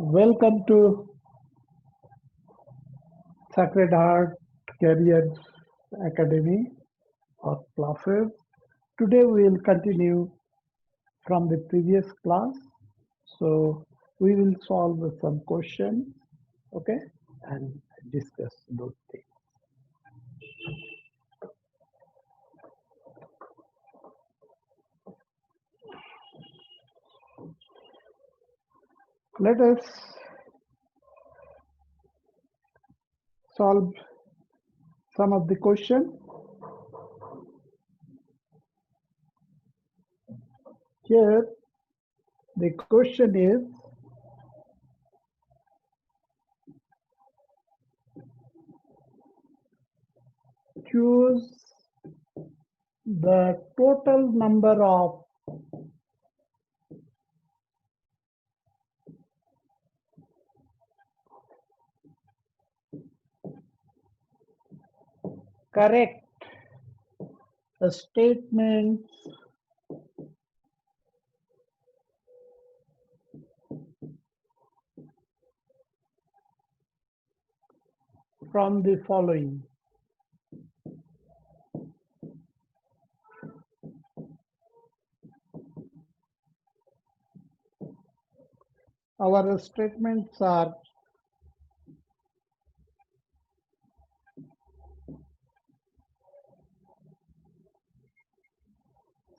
Welcome to Sacred Heart Career Academy or classes. Today we will continue from the previous class. So we will solve some questions, okay, and discuss those things. Let us solve some of the questions. Here the question is, choose the total number of correct statements from the following. Our statements are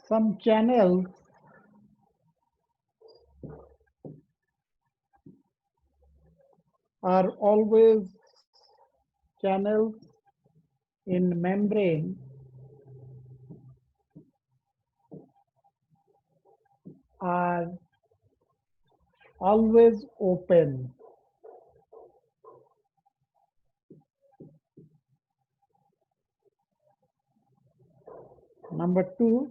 some channels are always channels in membrane are always open. Number 2,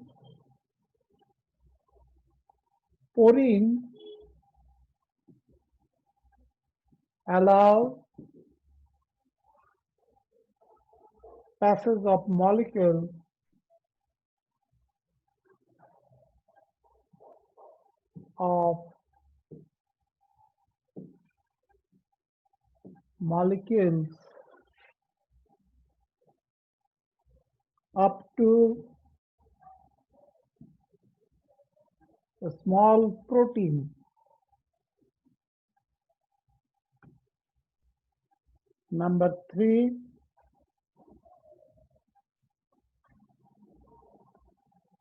porine allow passage of molecules of molecules up to a small protein. Number 3,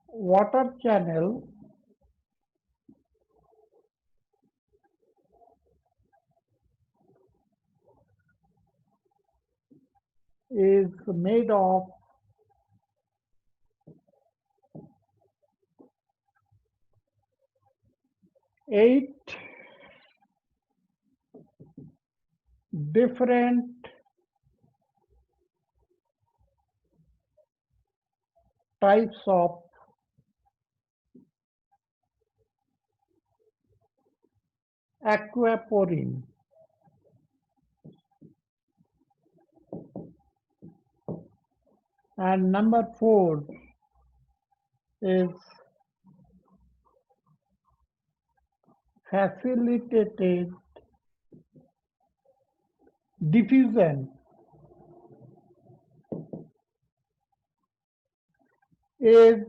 water channel is made of eight different types of aquaporine. And number 4 is facilitated diffusion is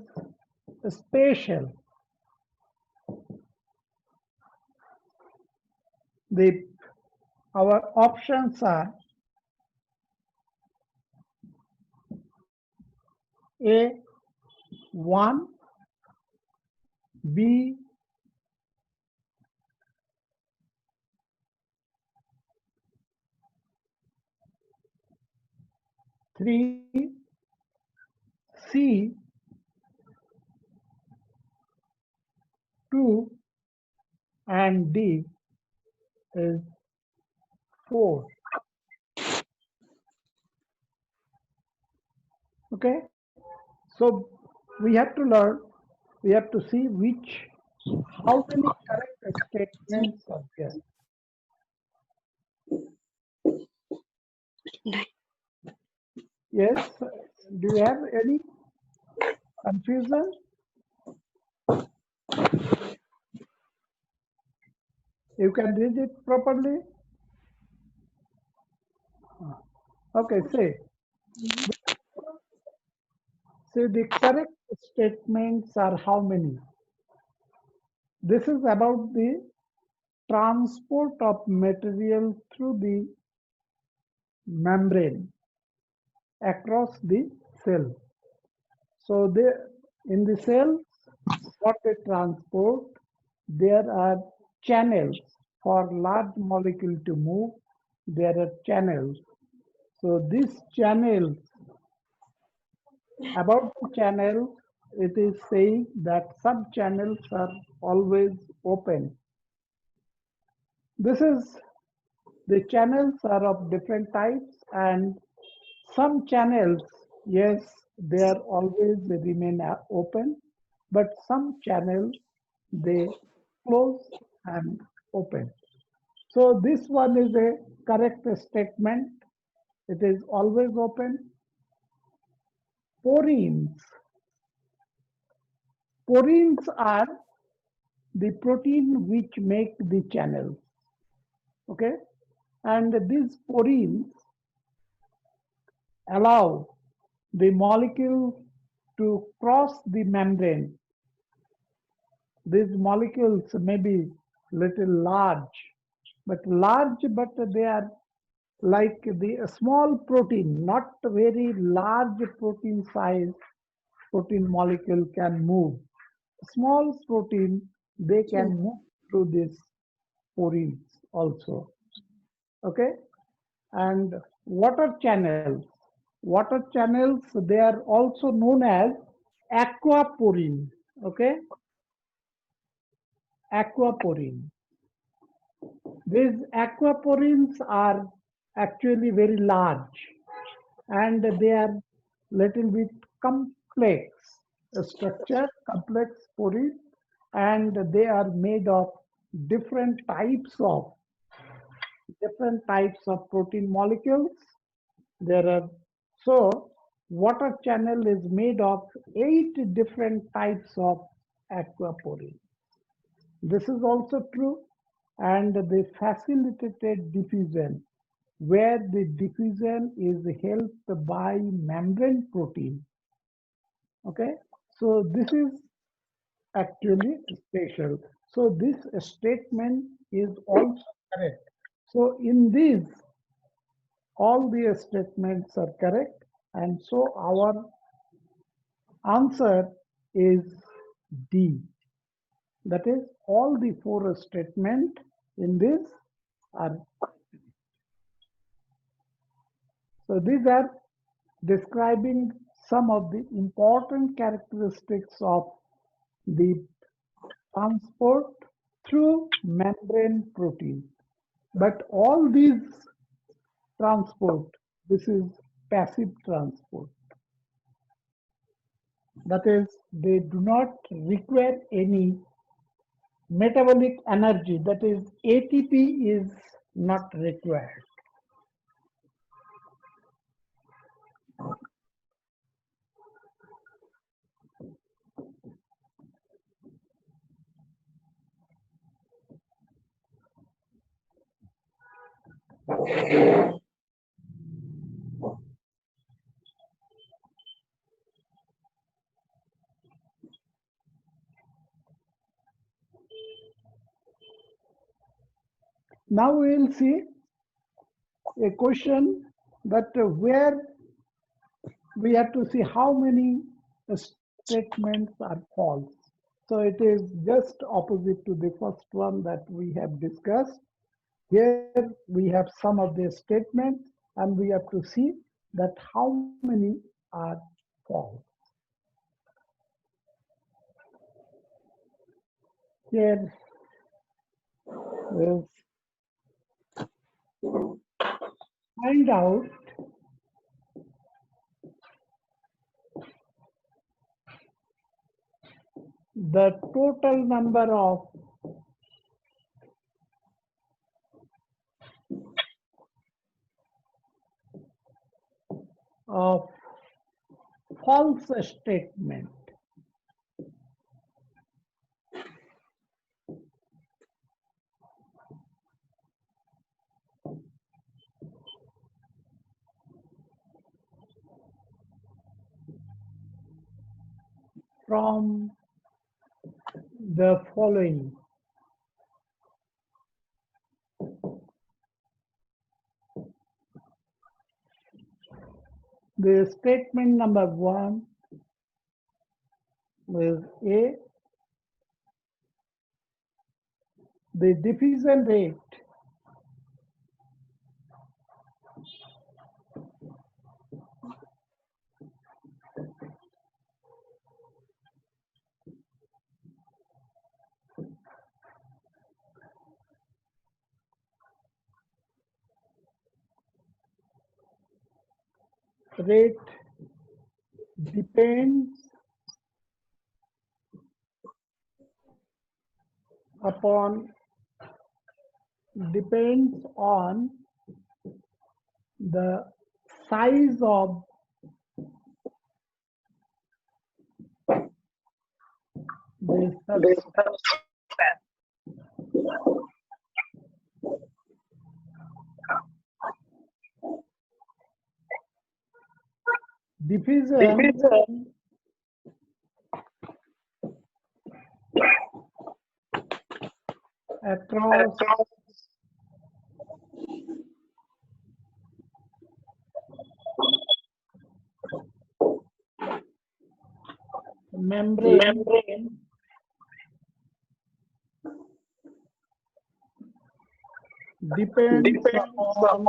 spatial. Our options are A, 1, B, 3, C, 2, and D is 4. Okay, so we have to learn, we have to see how many correct statements are there. Yes, do you have any confusion? You can read it properly? Okay, say. So the correct statements are how many? This is about the transport of material through the membrane across the cell. So in the cells, what they transport, there are channels for large molecule to move. There are channels. So these channels, about the channels, it is saying that some channels are always open. This is the channels are of different types, and some channels, yes, they are always they remain open, but some channels they close and open. So this one is a correct statement. It is always open. Porins. Porins are the protein which make the channels. Okay, and these porins allow the molecule to cross the membrane. These molecules may be little large, but they are like the small protein, not very large protein size protein molecule can move. Small protein, they Yes. can move through this porins also. Okay, and water channels. Water channels, they are also known as aquaporin. Okay, aquaporin. These aquaporins are actually very large and they are little bit complex structure, complex porins, and they are made of different types of protein molecules. There are so water channel is made of 8 different types of aquaporin. This is also true, and the facilitated diffusion, where the diffusion is helped by membrane protein. Okay, so this is actually special. So this statement is also correct. So in these, all the statements are correct, and so our answer is D. That is, all the 4 statements in this are. So these are describing some of the important characteristics of the transport through membrane protein. But all these transport, this is passive transport. That is, they do not require any metabolic energy. That is, ATP is not required. Now we will see a question that where we have to see how many statements are false. So it is just opposite to the first one that we have discussed. Here we have some of the statements and we have to see that how many are false. Here we'll find out the total number of false statement. from the following. The statement number 1 is A. The diffusion rate depends on the size of the substance. Diffusion across membrane depends on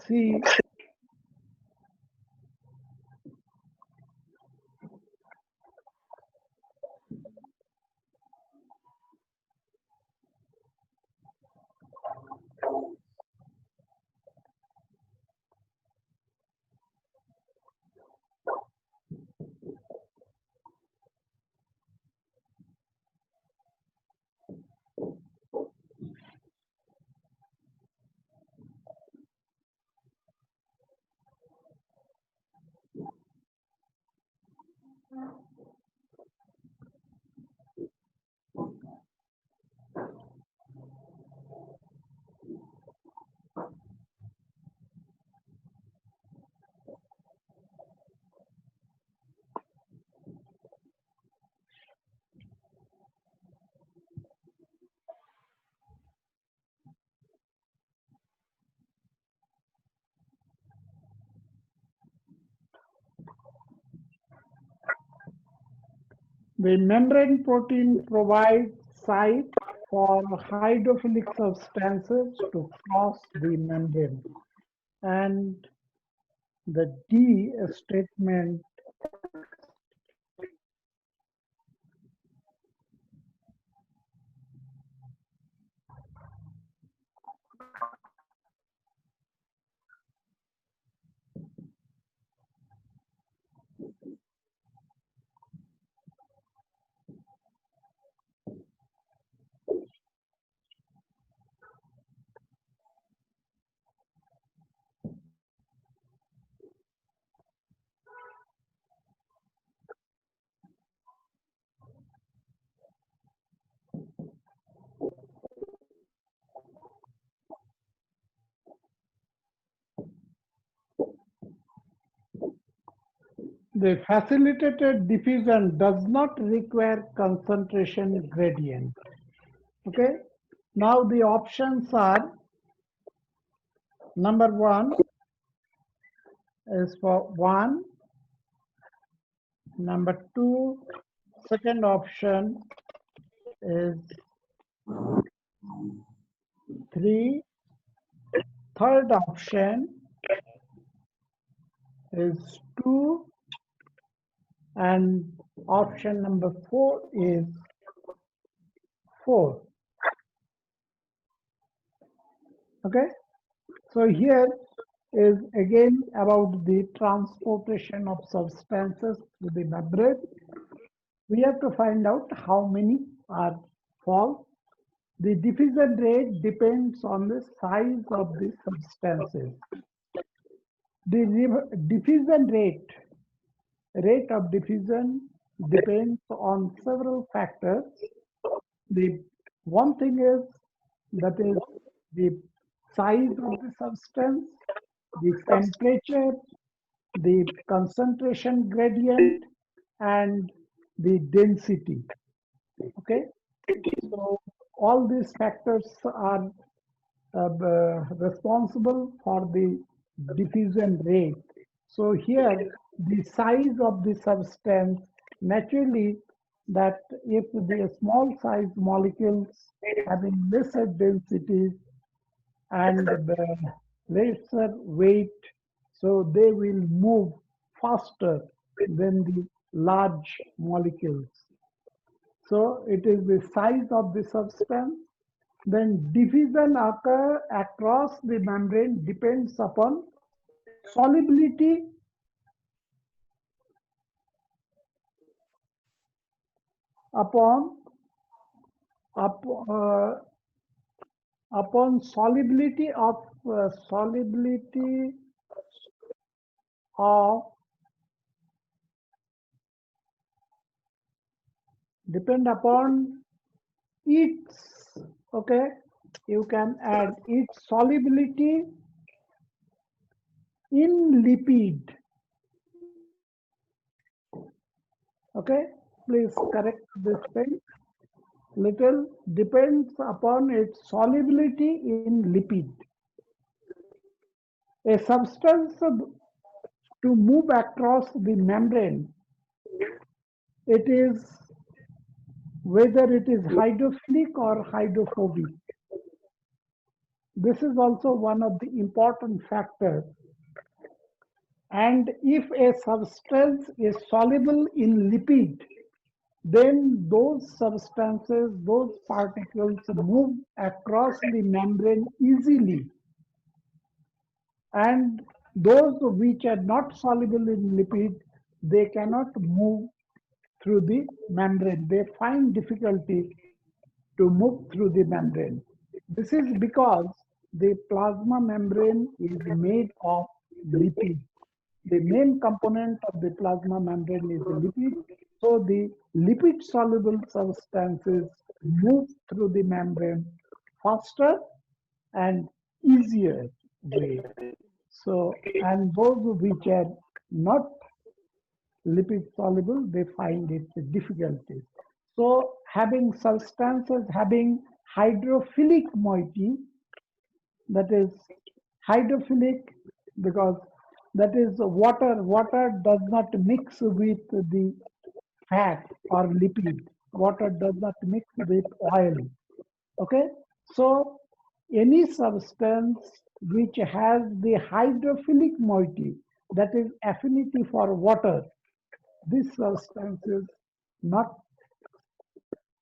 C. The membrane protein provides site for hydrophilic substances to cross the membrane. And the D statement the facilitated diffusion does not require concentration gradient. Okay, now the options are: number 1 is for 1, number 2, second option is 3, third option is 2, and option number 4 is 4. Okay, so here is again about the transportation of substances to the membrane. We have to find out how many are false The diffusion rate depends on the size of the substances. The diffusion rate of diffusion depends on several factors. The one thing is that is the size of the substance, the temperature, the concentration gradient, and the density. Okay, so all these factors are responsible for the diffusion rate. So here, the size of the substance, naturally, that if the small size molecules having lesser densities and lesser weight, so they will move faster than the large molecules. So it is the size of the substance. Then diffusion occur across the membrane depends upon solubility upon up, upon solubility of depend upon its, okay, you can add its solubility in lipid. Okay, please correct this thing. Little depends upon its solubility in lipid. A substance to move across the membrane, it is whether it is hydrophilic or hydrophobic. This is also one of the important factors. And if a substance is soluble in lipid, then those substances, those particles move across the membrane easily. And those which are not soluble in lipid, they cannot move through the membrane. They find difficulty to move through the membrane. This is because the plasma membrane is made of lipid. The main component of the plasma membrane is the lipid. So the lipid soluble substances move through the membrane faster and easier way. So, and those which are not lipid soluble, they find it difficulties. So having substances having hydrophilic moiety, that is hydrophilic because that is water. Water does not mix with the fat or lipid. Water does not mix with oil. Okay, so any substance which has the hydrophilic moiety, that is affinity for water, these substances not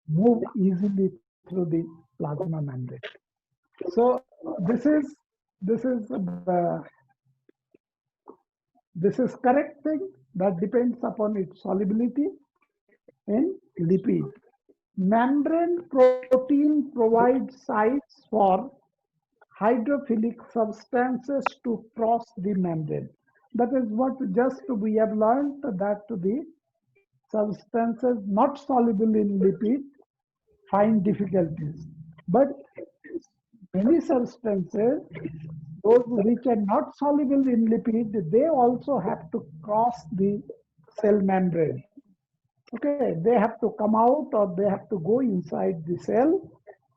move easily through the plasma membrane. So this is correct thing that depends upon its solubility in lipid. Membrane protein provides sites for hydrophilic substances to cross the membrane. That is what just we have learned, that the substances not soluble in lipid find difficulties. But many substances, those which are not soluble in lipid, they also have to cross the cell membrane. Okay, they have to come out or they have to go inside the cell.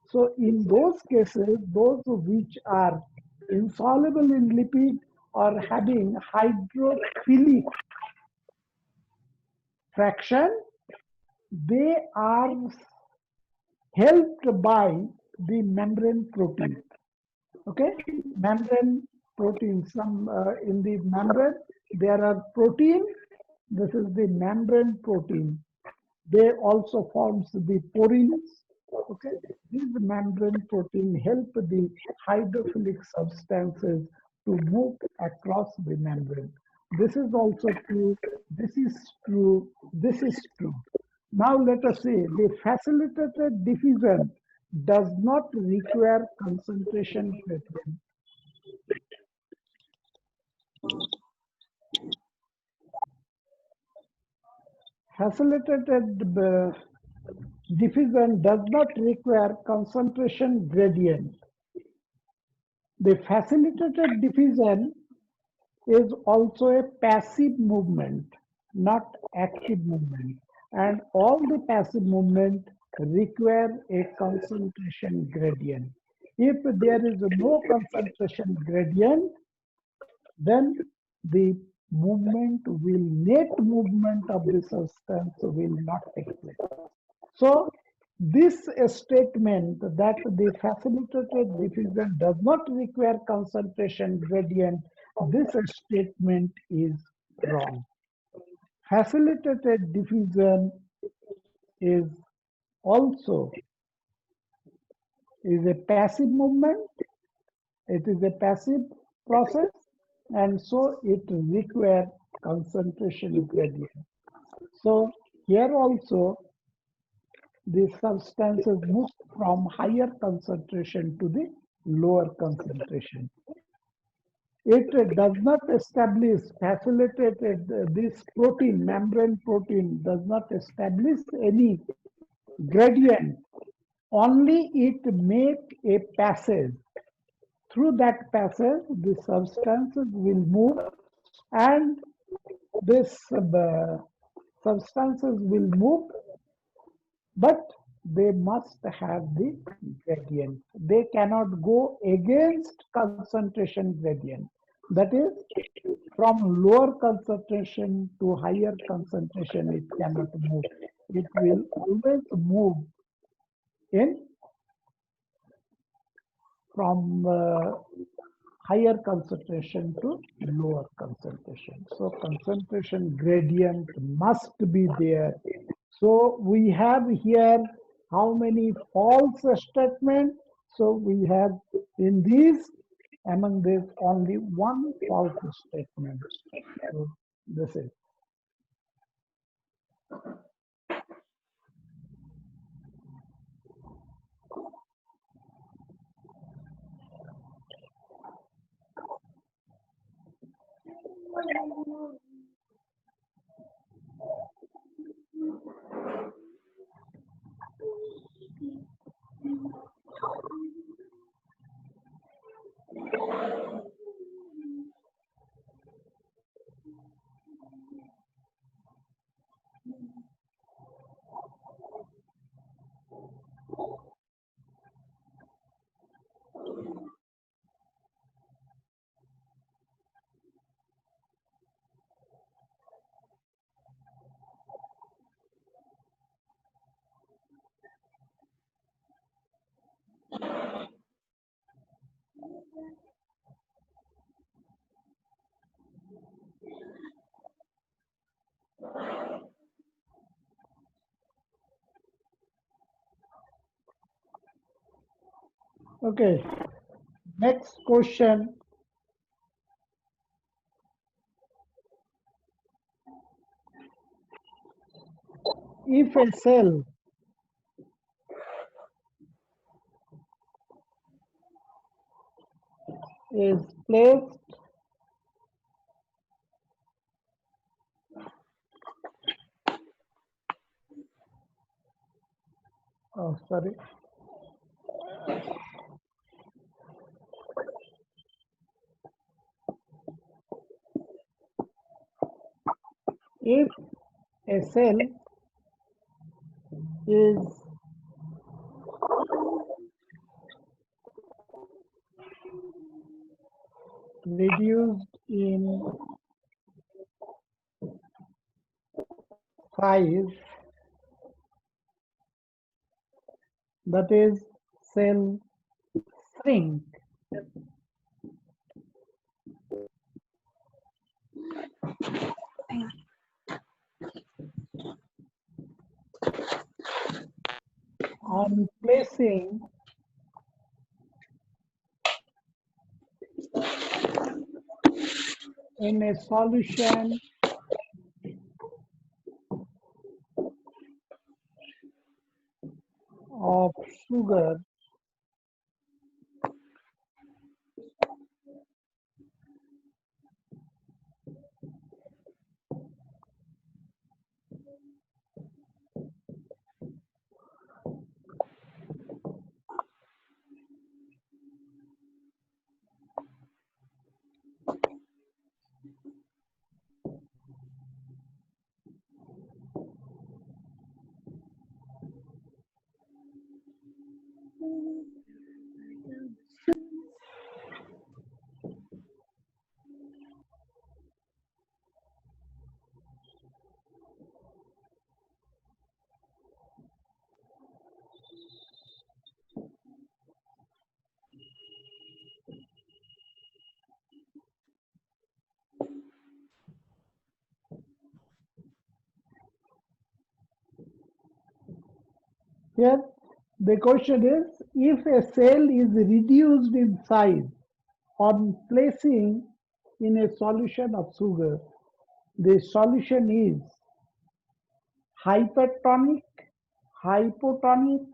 So in those cases, those which are insoluble in lipid or having hydrophilic fraction, they are helped by the membrane protein. Okay, membrane protein. Some in the membrane there are protein. This is the membrane protein. They also forms the porins. Okay, these membrane protein help the hydrophilic substances to move across the membrane. This is also true. This is true. This is true. Now let us see the facilitated diffusion. does not require concentration gradient. Facilitated diffusion does not require concentration gradient. The facilitated diffusion is also a passive movement, not active movement. And all the passive movement require a concentration gradient. If there is no concentration gradient, then the net movement of the substance will not take place. So this statement that the facilitated diffusion does not require concentration gradient, this statement is wrong. Facilitated diffusion is also a passive movement. It is a passive process, and so it requires concentration gradient. So here also the substances move from higher concentration to the lower concentration. It does not establish facilitated this protein, membrane protein does not establish any gradient. Only it make a passage. Through that passage, the substances will move, and this substances will move, but they must have the gradient. They cannot go against concentration gradient. That is, from lower concentration to higher concentration, it cannot move. It will always move in from higher concentration to lower concentration. So concentration gradient must be there. So we have here how many false statements? So we have in these, among these, only one false statement. So this is. Okay, next question. If a cell is placed oh sorry if a cell is reduced in size, that is, cell shrink, on placing in a solution of sugar here. The question is, if a cell is reduced in size on placing in a solution of sugar, the solution is hypertonic, hypotonic,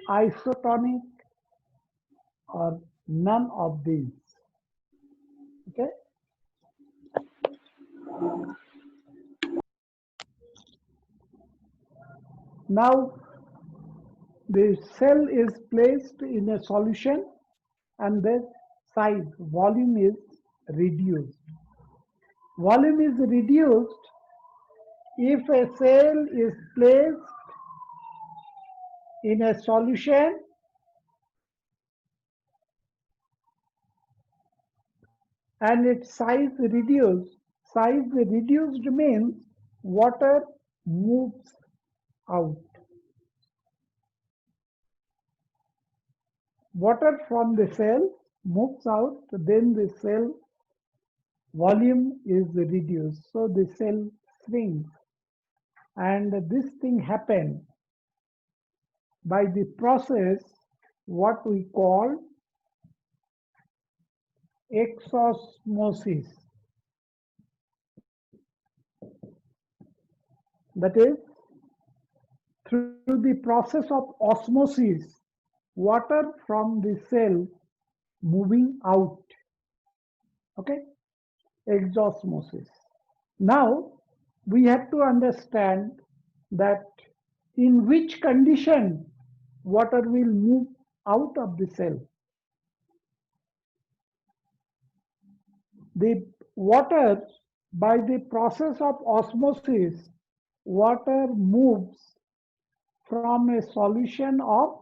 isotonic, or none of these. Okay. Now the cell is placed in a solution and the size, volume is reduced. Volume is reduced if a cell is placed in a solution and its size reduced. Size reduced means water moves out. Water from the cell moves out, then the cell volume is reduced. So the cell shrinks. And this thing happens by the process what we call exosmosis. That is, through the process of osmosis, water from the cell moving out. Okay, exosmosis. Now we have to understand that in which condition water will move out of the cell. The water, by the process of osmosis, water moves from a solution of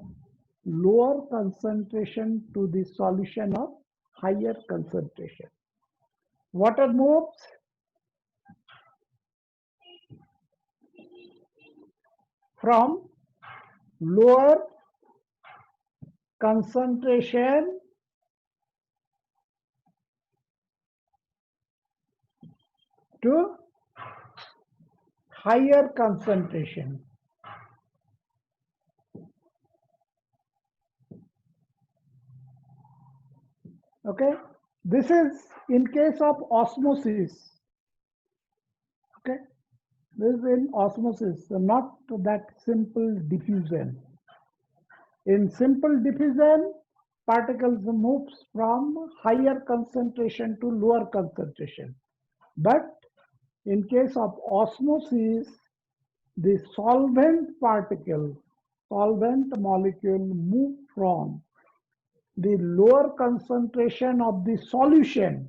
lower concentration to the solution of higher concentration. Water moves from lower concentration to higher concentration. Okay, this is in case of osmosis. Okay, this is in osmosis, not that simple diffusion. In simple diffusion, particles moves from higher concentration to lower concentration. But in case of osmosis, the solvent particle, solvent molecule move from the lower concentration of the solution,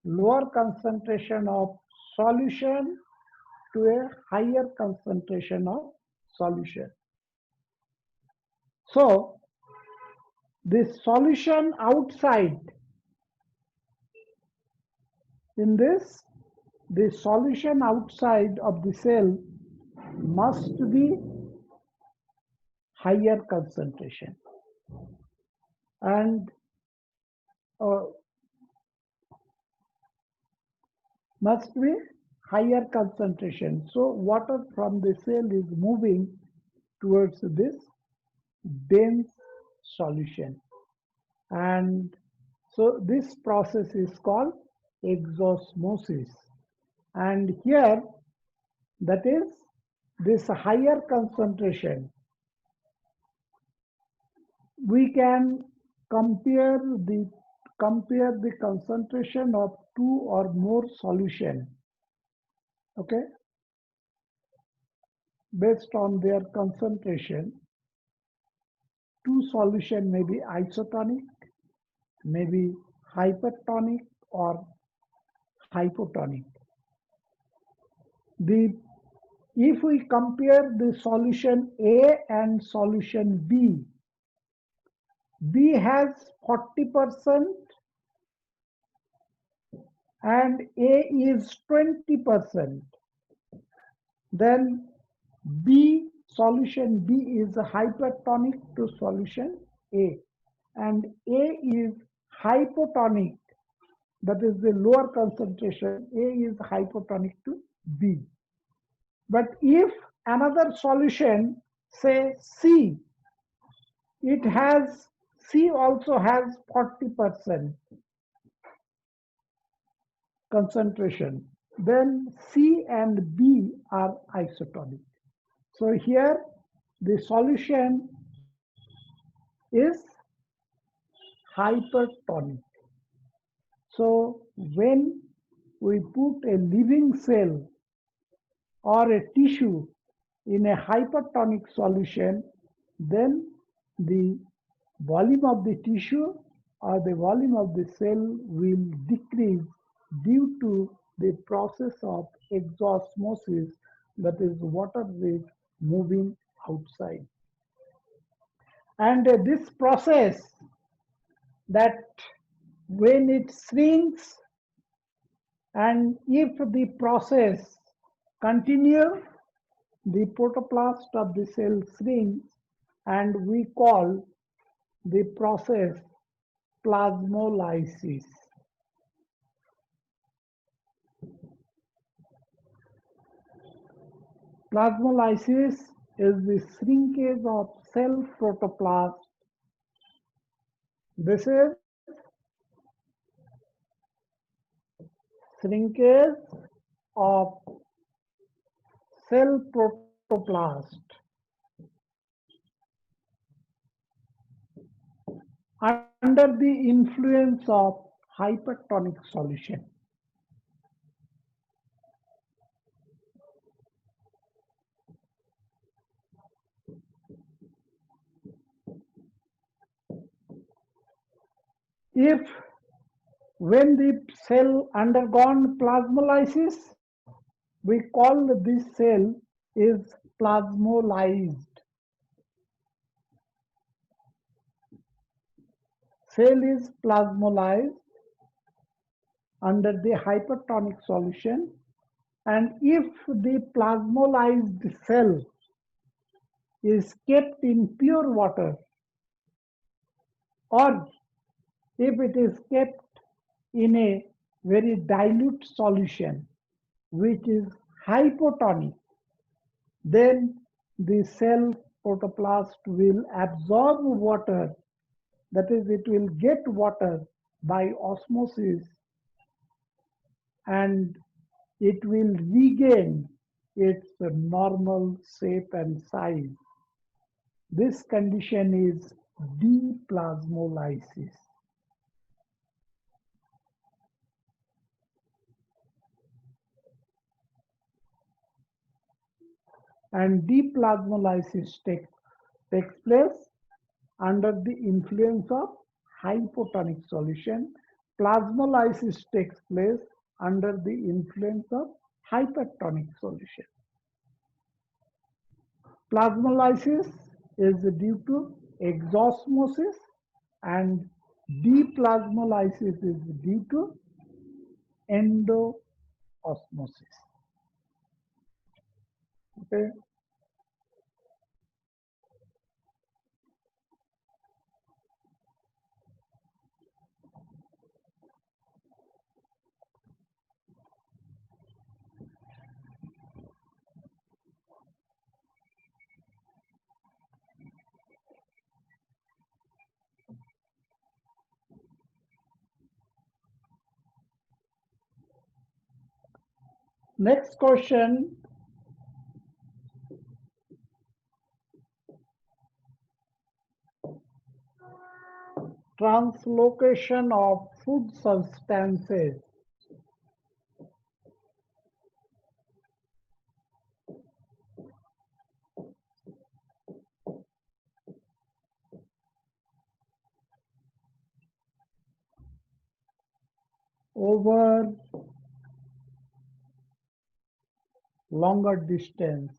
lower concentration of solution to a higher concentration of solution. So the solution outside, in this, the solution outside of the cell must be higher concentration, and must be higher concentration. So water from the cell is moving towards this dense solution, and so this process is called exosmosis. And here, that is, this higher concentration we can compare the concentration of two or more solution, okay, based on their concentration. Two solution may be isotonic, may be hypertonic or hypotonic. If we compare the solution A and solution B, B has 40% and A is 20%. Then solution B is hypertonic to solution A, and A is hypotonic, that is the lower concentration. A is hypotonic to B. But if another solution, say C, C also has 40% concentration, then C and B are isotonic. So here the solution is hypertonic. So when we put a living cell or a tissue in a hypertonic solution, then the volume of the tissue or the volume of the cell will decrease due to the process of exosmosis, that is, water is moving outside. And this process, that when it shrinks, and if the process continues, the protoplast of the cell shrinks, and we call the process plasmolysis. Plasmolysis is the shrinkage of cell protoplast. This is shrinkage of cell protoplast under the influence of hypertonic solution. If when the cell undergone plasmolysis, we call this cell is plasmolyzed. Cell is plasmolyzed under the hypertonic solution, and if the plasmolyzed cell is kept in pure water, or if it is kept in a very dilute solution which is hypotonic, then the cell protoplast will absorb water, that is, it will get water by osmosis, and it will regain its normal shape and size. This condition is deplasmolysis. And deplasmolysis takes place under the influence of hypotonic solution. Plasmolysis takes place under the influence of hypertonic solution. Plasmolysis is due to exosmosis, and deplasmolysis is due to endoosmosis. Okay. Next question. translocation of food substances over longer distance.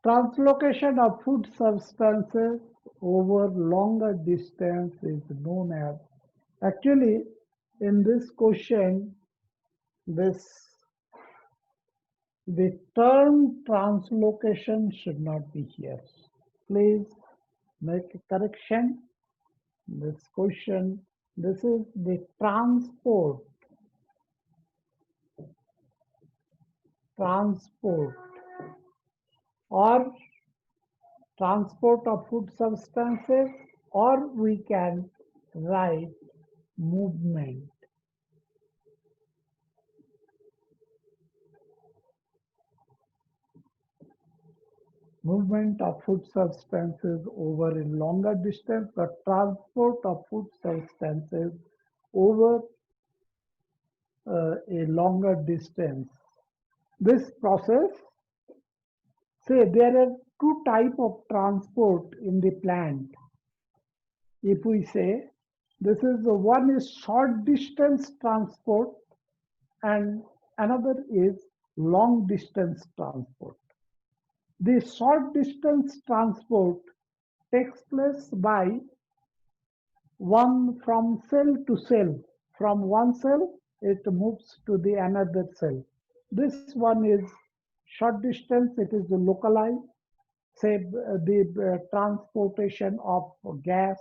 Translocation of food substances over longer distance is known as. Actually, in this question, this the term translocation should not be here. Please make a correction. This question, this is the transport or transport of food substances, or we can write movement. Movement of food substances over a longer distance, or transport of food substances over a longer distance. This process, say there are two types of transport in the plant. If we say this is one is short distance transport and another is long distance transport. The short distance transport takes place by one from cell to cell. From one cell, it moves to the another cell. This one is short distance, it is localized, say the transportation of gas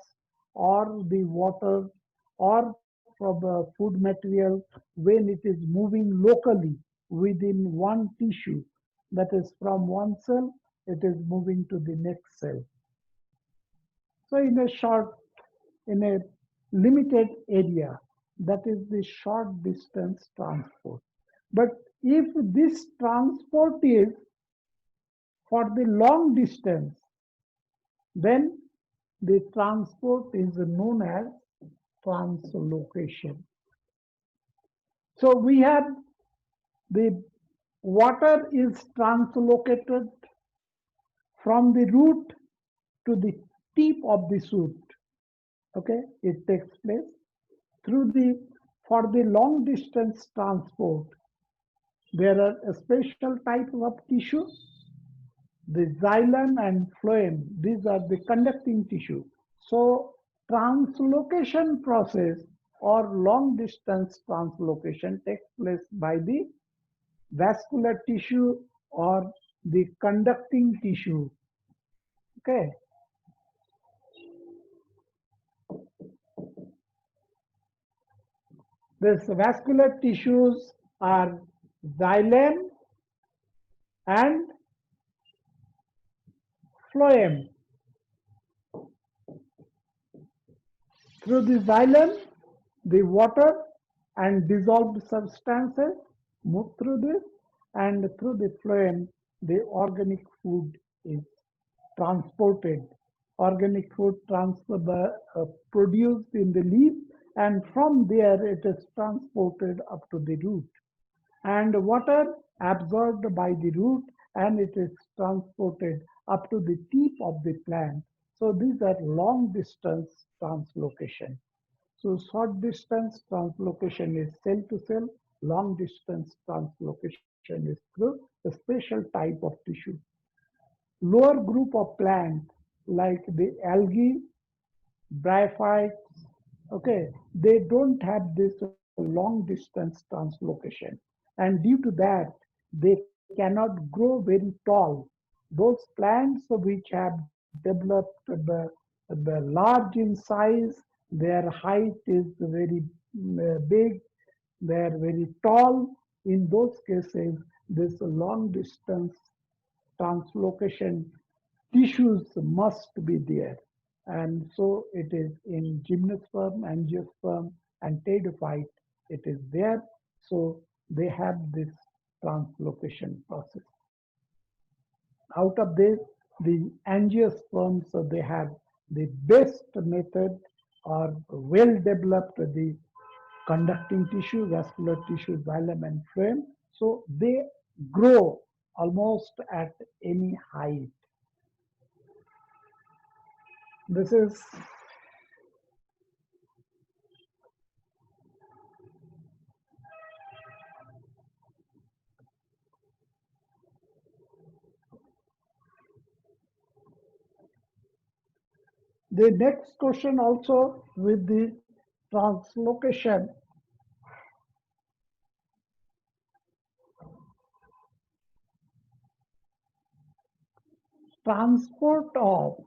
or the water or from food material when it is moving locally within one tissue, that is from one cell, it is moving to the next cell. So in a limited area, that is the short distance transport. But if this transport is for the long distance, then the transport is known as translocation. So we have the water is translocated from the root to the tip of the shoot. Okay, it takes place through the for the long distance transport. There are a special type of tissue, the xylem and phloem. These are the conducting tissue. So translocation process or long distance translocation takes place by the vascular tissue or the conducting tissue. Okay. These vascular tissues are xylem and phloem. Through the xylem, the water and dissolved substances move through this, and through the phloem, the organic food is transported. Organic food produced in the leaf, and from there it is transported up to the root. And water absorbed by the root, and it is transported up to the tip of the plant. So these are long distance translocation. So short distance translocation is cell to cell, long distance translocation is through a special type of tissue. Lower group of plants like the algae, bryophytes, okay, they don't have this long distance translocation. And due to that, they cannot grow very tall. Those plants which have developed the large in size, their height is very big, they are very tall. In those cases, this long distance translocation tissues must be there. And so it is in gymnosperm, angiosperm, and pteridophyte, it is there. So they have this translocation process. Out of this, the angiosperms, so they have the best method or well developed the conducting tissue, vascular tissue, xylem and phloem. So they grow almost at any height. This is the next question also with the translocation. Transport of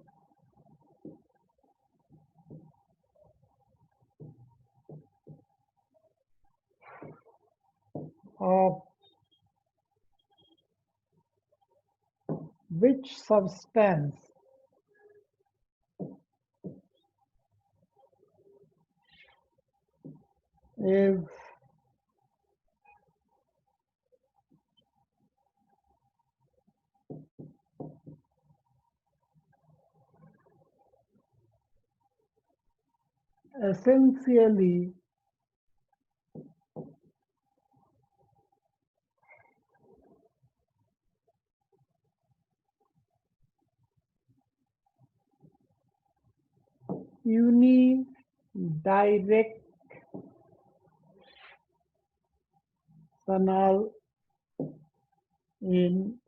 which substance is essentially unidirectional in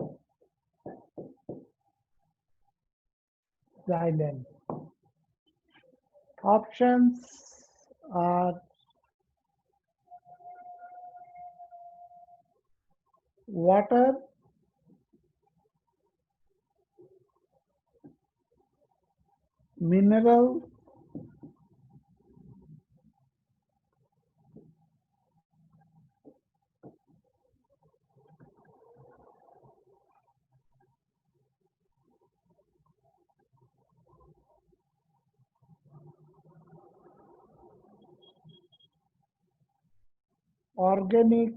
xylem. Options are water, mineral, organic,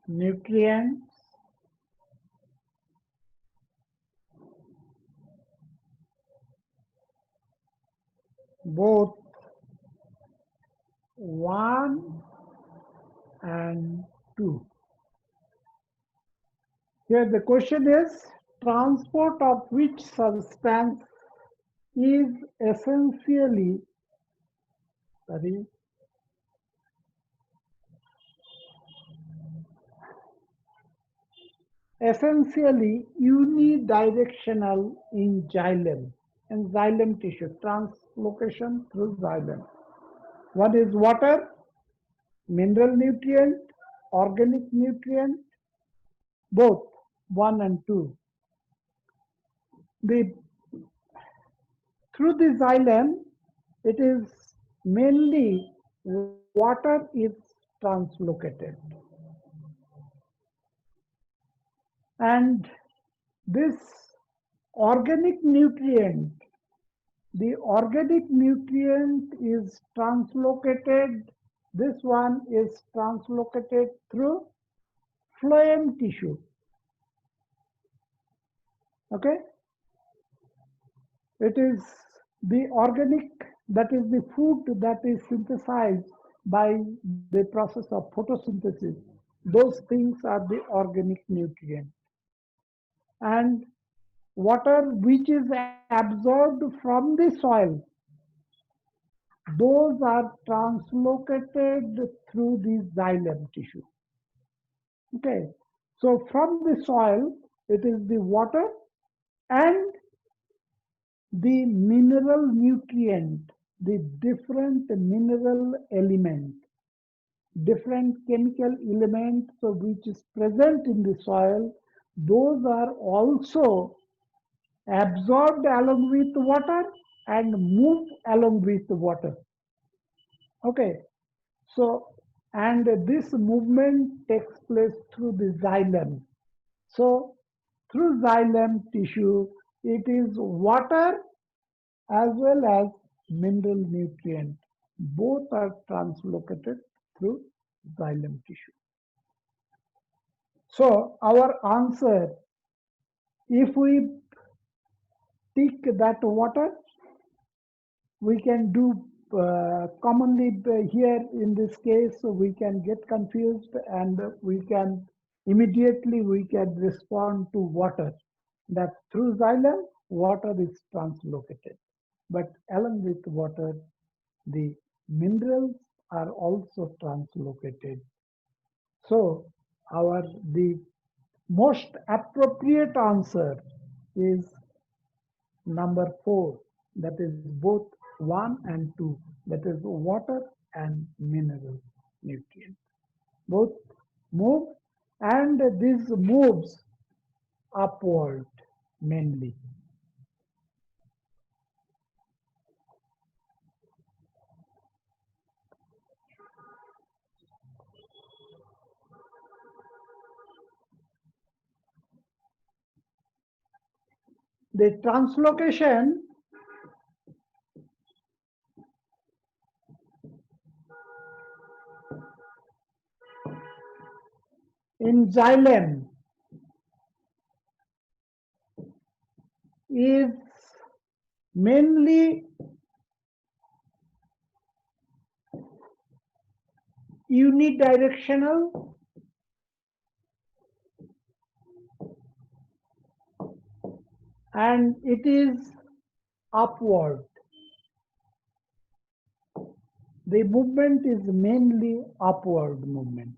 nutrients, both 1 and 2. Here the question is transport of which substance is essentially, sorry, essentially unidirectional in xylem and xylem tissue, translocation through xylem. One is water, mineral nutrient, organic nutrient, both 1 and 2. The, through the xylem, it is mainly water is translocated. And this organic nutrient, the organic nutrient is translocated. This one is translocated through phloem tissue. Okay, it is the organic, that is the food that is synthesized by the process of photosynthesis. Those things are the organic nutrients. And water which is absorbed from the soil, those are translocated through the xylem tissue. Okay, so from the soil, it is the water and the mineral nutrient, the different mineral element, different chemical elements which is present in the soil, those are also absorbed along with water and move along with water. Okay, so and this movement takes place through the xylem. So through xylem tissue, it is water as well as mineral nutrient. Both are translocated through xylem tissue. So our answer, if we take that water, we can do commonly here in this case, so we can get confused and we can immediately we can respond to water, that through xylem water is translocated, but along with water the minerals are also translocated. So our the most appropriate answer is number 4, that is both 1 and 2, that is water and mineral nutrient. Both move, and this moves upward mainly. The translocation in xylem is mainly unidirectional and it is upward. The movement is mainly upward movement,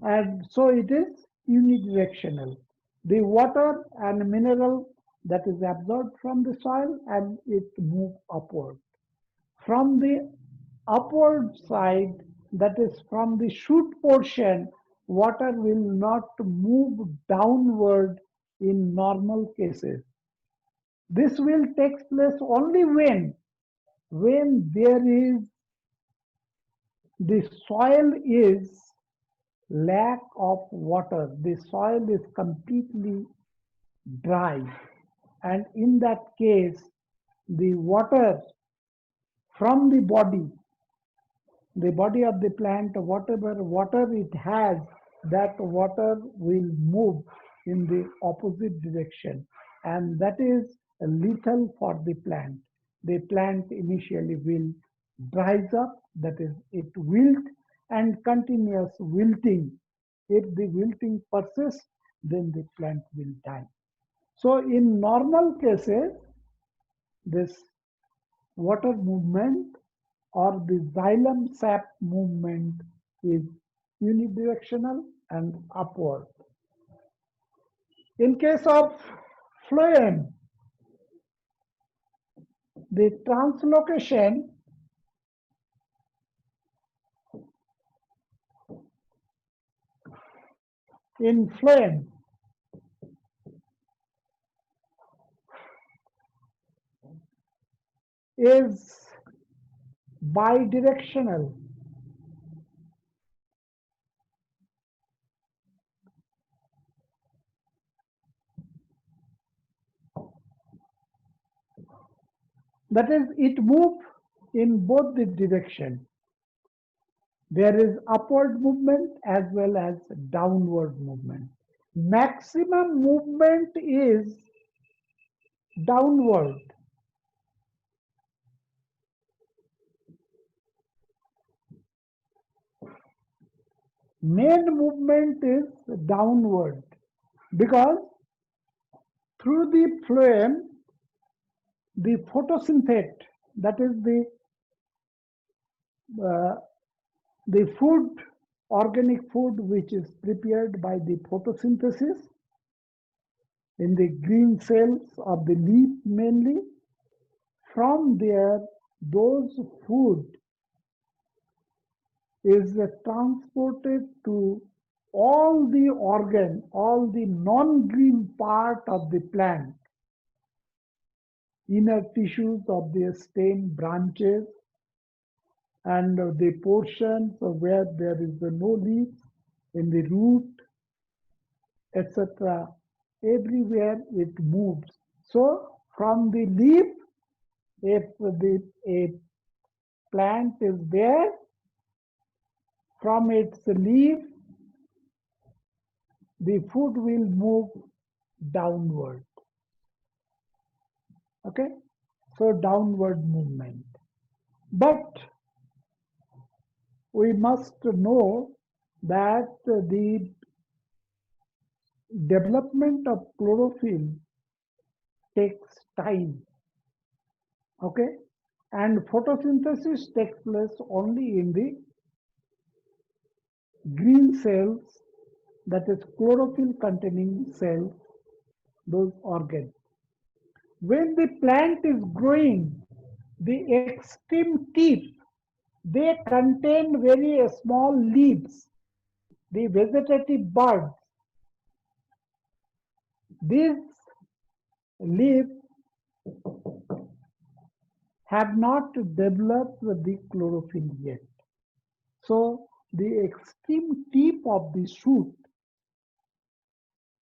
and so it is unidirectional. The water and mineral that is absorbed from the soil and it move upward. From the upward side, that is from the shoot portion, water will not move downward in normal cases. This will take place only when there is the soil is lack of water. The soil is completely dry, and in that case, the water from the body of the plant, whatever water it has, that water will move in the opposite direction, and that is lethal for the plant. The plant initially will dries up, that is it wilt, and continuous wilting. If the wilting persists, then the plant will die. So in normal cases, this water movement or the xylem sap movement is unidirectional and upward. In case of phloem, the translocation in phloem is bidirectional. That is, it moves in both the direction. There is upward movement as well as downward movement. Maximum movement is downward. Main movement is downward because through the phloem, the photosynthete, that is uh, the food, organic food which is prepared by the photosynthesis in the green cells of the leaf mainly. From there, those food is transported to all the organ, all the non-green part of the plant, inner tissues of the stem branches, and the portions where there is no leaves in the root, etc. Everywhere it moves. So from the leaf, if a plant is there, from its leaf, the food will move downward. Okay, so downward movement. But we must know that the development of chlorophyll takes time. Okay, and photosynthesis takes place only in the green cells, that is chlorophyll containing cells, those organs. When the plant is growing, the extreme tip, they contain very small leaves, the vegetative buds. These leaves have not developed the chlorophyll yet. So the extreme tip of the shoot,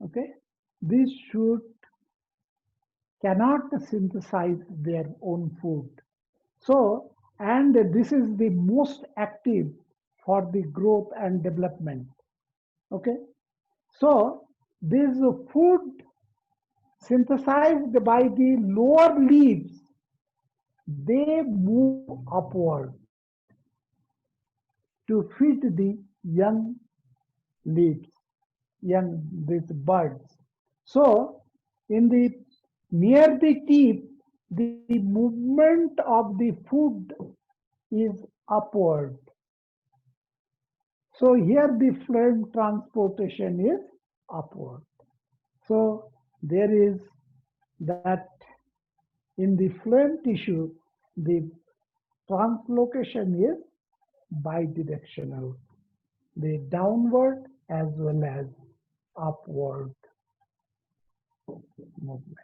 okay, this shoot cannot synthesize their own food. So, and this is the most active for the growth and development. Okay, so this food synthesized by the lower leaves, they move upward to feed the young leaves, young these buds. So in the near the tip, the movement of the food is upward. So here the phloem transportation is upward. So there is that in the phloem tissue, the translocation is bidirectional, the downward as well as upward movement.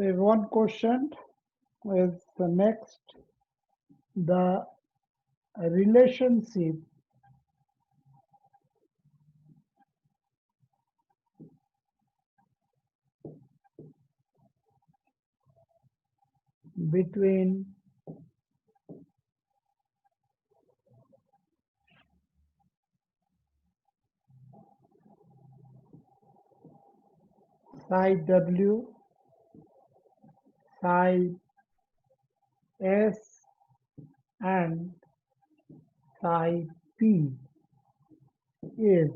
There's one question is the next, the relationship between psi W, psi S and psi P is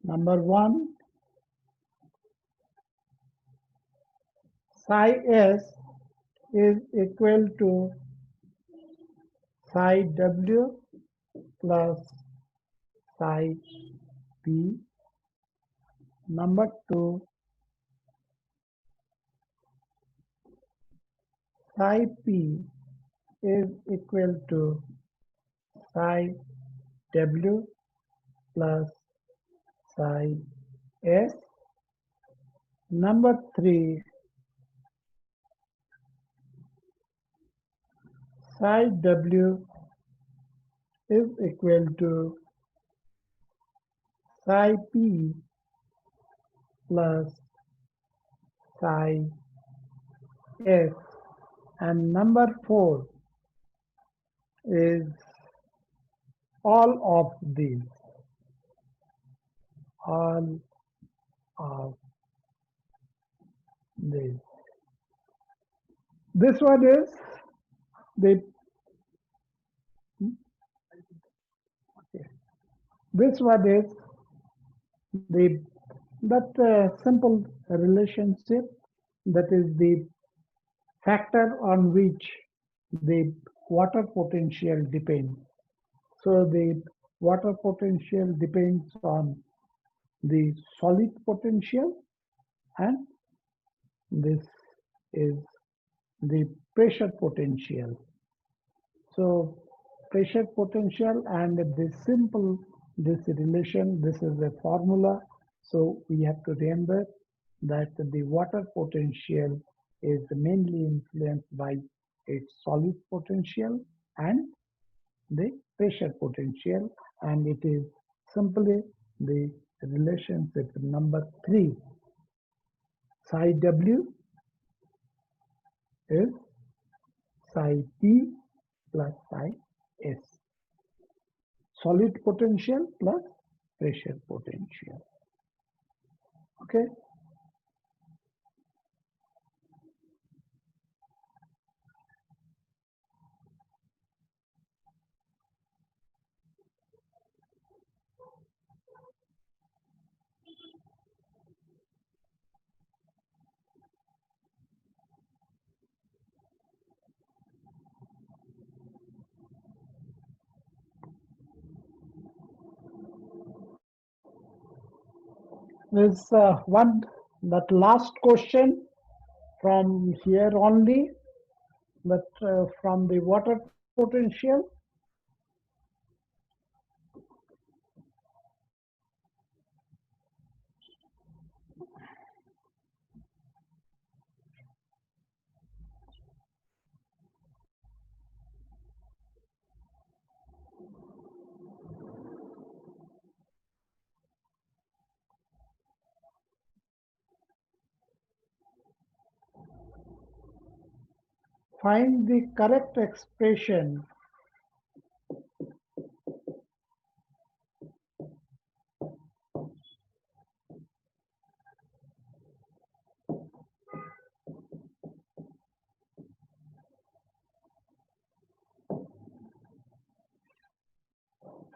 number 1, psi S is equal to psi W plus psi P. Number 2, psi P is equal to psi W plus psi S. Number 3, psi W is equal to psi P plus psi S. And number 4 is all of these. All of these. This one is the this one is the that simple relationship, that is the factor on which the water potential depends. So the water potential depends on the solid potential, and this is the pressure potential. So pressure potential and this relation, this is a formula. So we have to remember that the water potential is mainly influenced by its solid potential and the pressure potential, and it is simply the relationship number 3. Psi W is psi P plus psi S. Solid potential plus pressure potential. Okay. There's that last question from here only, that from the water potential. Find the correct expression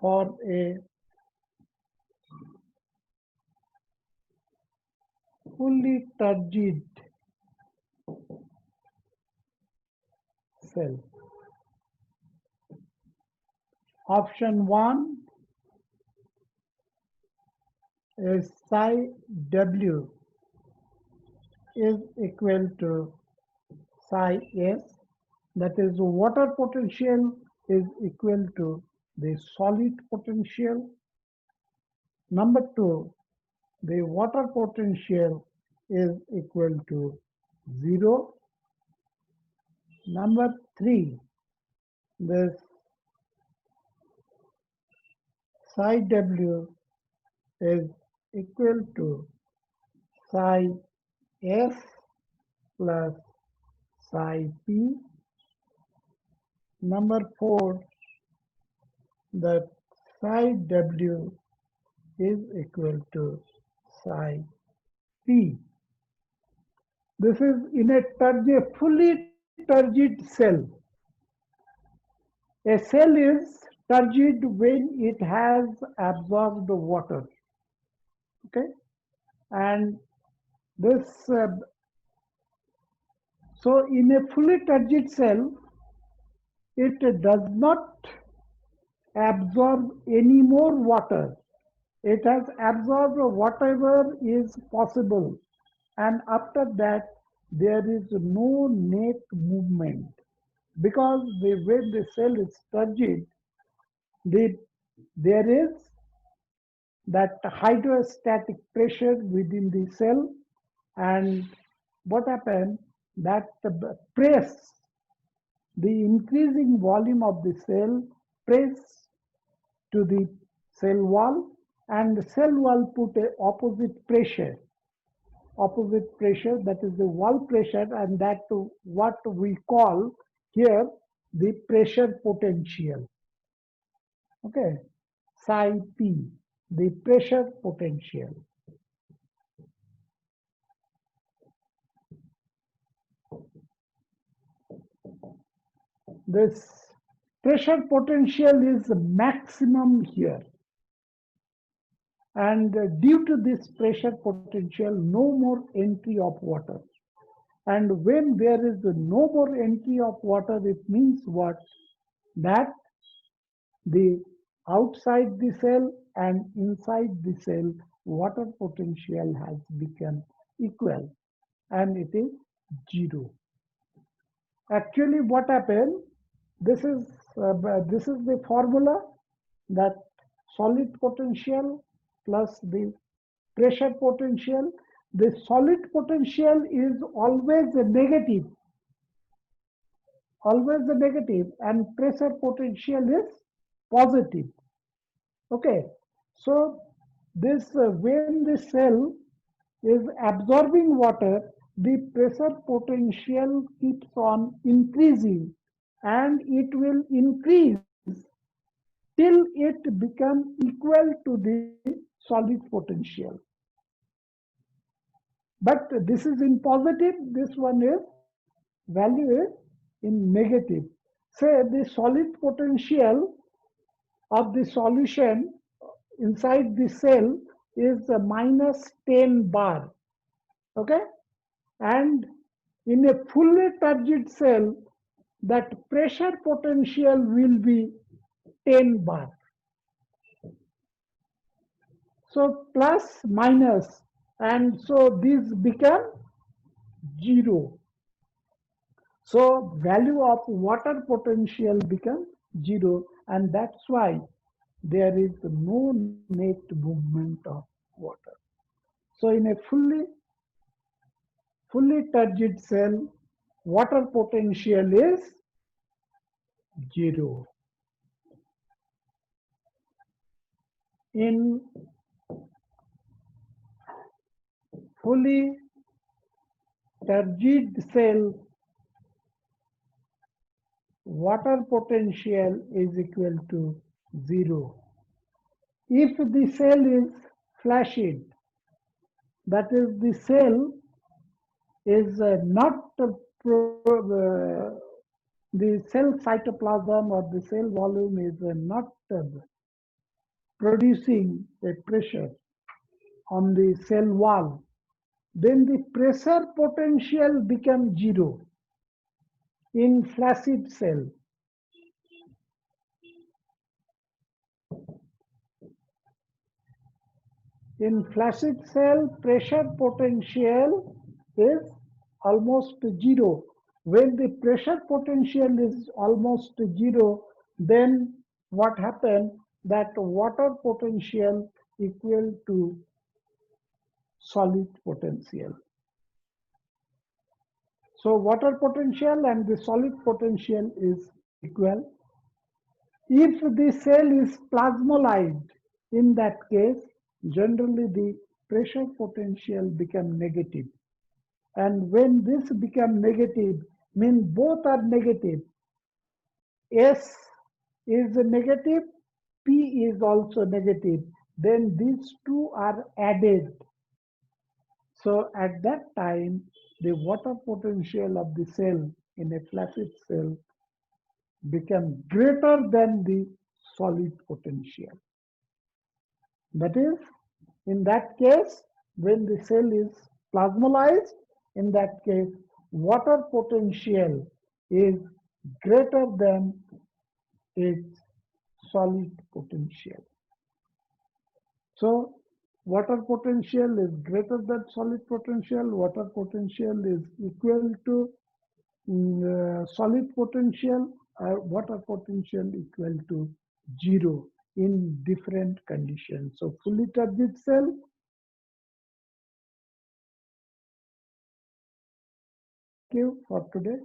for a fully turgid cell. Option 1 is psi W is equal to psi S, that is water potential is equal to the solid potential. Number 2, the water potential is equal to 0. Number 3, this psi W is equal to psi S plus psi P. Number 4, that psi W is equal to psi P. This is in a fully turgid cell. A cell is turgid when it has absorbed water. Okay, and this so in a fully turgid cell, it does not absorb any more water. It has absorbed whatever is possible, and after that there is no net movement, because when the cell is turgid, there is that hydrostatic pressure within the cell, and what happens that the increasing volume of the cell press to the cell wall, and the cell wall put a opposite pressure, that is the wall pressure, and that what we call here the pressure potential. Okay, psi P, the pressure potential. This pressure potential is maximum here, and due to this pressure potential, no more entry of water. And when there is no more entry of water, it means what? That the outside the cell and inside the cell, water potential has become equal, and it is 0. Actually, what happened? This is the formula, that solid potential plus the pressure potential. The solid potential is always a negative, and pressure potential is positive. Okay, so this when the cell is absorbing water, the pressure potential keeps on increasing, and it will increase till it becomes equal to the solid potential. But this is in positive, this one is value is in negative. Say the solid potential of the solution inside the cell is minus 10 bar. Okay, and in a fully turgid cell, that pressure potential will be 10 bar. So plus minus, and so this become 0. So value of water potential becomes 0, and that's why there is no net movement of water. So in a fully turgid cell, water potential is 0. In fully turgid cell, water potential is equal to 0. If the cell is flaccid, that is the cell is not the cell cytoplasm or the cell volume is not producing a pressure on the cell wall, then the pressure potential becomes 0 in flaccid cell. In flaccid cell, pressure potential is almost 0. When the pressure potential is almost 0, then what happens? That water potential equal to solid potential. So water potential and the solid potential is equal. If the cell is plasmolyzed, In that case, generally the pressure potential become negative. And when this become negative, mean both are negative. S is negative, P is also negative. Then these two are added. So at that time, the water potential of the cell in a flaccid cell become greater than the solid potential. That is, in that case, when the cell is plasmolized, in that case, water potential is greater than its solid potential. So, water potential is greater than solid potential, water potential is equal to solid potential, water potential equal to 0 in different conditions. So, fully turgid cell, thank you for today.